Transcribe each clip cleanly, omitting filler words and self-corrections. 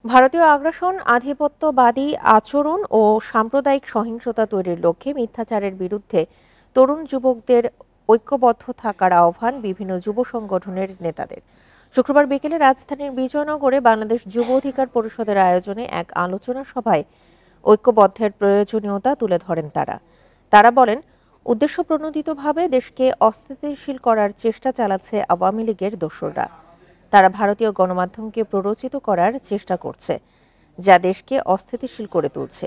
ভারতীয় আগ্রাসন, আধিপত্যবাদী আচরণ ও সাম্প্রদায়িক সহিংসতা তৈরির লক্ষ্যে মিথ্যাচারের বিরুদ্ধে তরুণ যুবকদের ঐক্যবদ্ধ থাকার আহ্বান বিভিন্ন যুব সংগঠনের নেতাদের। শুক্রবার বিকেলে রাজধানীর বিজয়নগরে বাংলাদেশ যুব অধিকার পরিষদের আয়োজনে এক আলোচনা সভায় ঐক্যবদ্ধের প্রয়োজনীয়তা তুলে ধরেন তারা। তারা বলেন, উদ্দেশ্যপ্রণোদিতভাবে দেশকে অস্থিতিশীল করার চেষ্টা চালাচ্ছে আওয়ামী লীগের দোসররা। তারা ভারতীয় গণমাধ্যমকে প্ররোচিত করার চেষ্টা করছে, যা দেশকে অস্থিতিশীল করে তুলছে।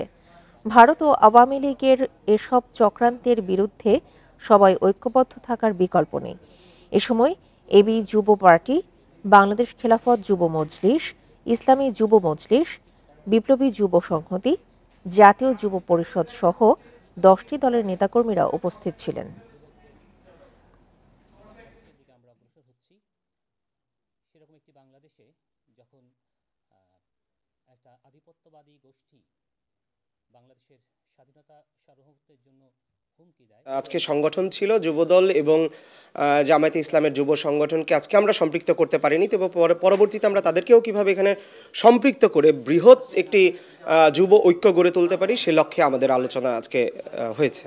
ভারত ও আওয়ামী লীগের এসব চক্রান্তের বিরুদ্ধে সবাই ঐক্যবদ্ধ থাকার বিকল্প নেই। এ সময় এবি যুব পার্টি, বাংলাদেশ খেলাফত যুব মজলিস, ইসলামী যুব মজলিস, বিপ্লবী যুব সংহতি, জাতীয় যুব পরিষদ সহ 10টি দলের নেতাকর্মীরা উপস্থিত ছিলেন। সেরকম একটি বাংলাদেশে যখন একটা আধিপত্যবাদী গোষ্ঠী বাংলাদেশের স্বাধীনতা সার্বভৌমত্বের জন্য হুমকি দেয়। আজকে সংগঠন ছিল যুবদল এবং জামায়াতে ইসলামের যুব সংগঠনকে আজকে আমরা সম্পৃক্ত করতে পারিনি, তবে পরবর্তীতে আমরা তাদেরকেও কিভাবে এখানে সম্পৃক্ত করে বৃহৎ একটি যুব ঐক্য গড়ে তুলতে পারি সে লক্ষ্যে আমাদের আলোচনা আজকে হয়েছে।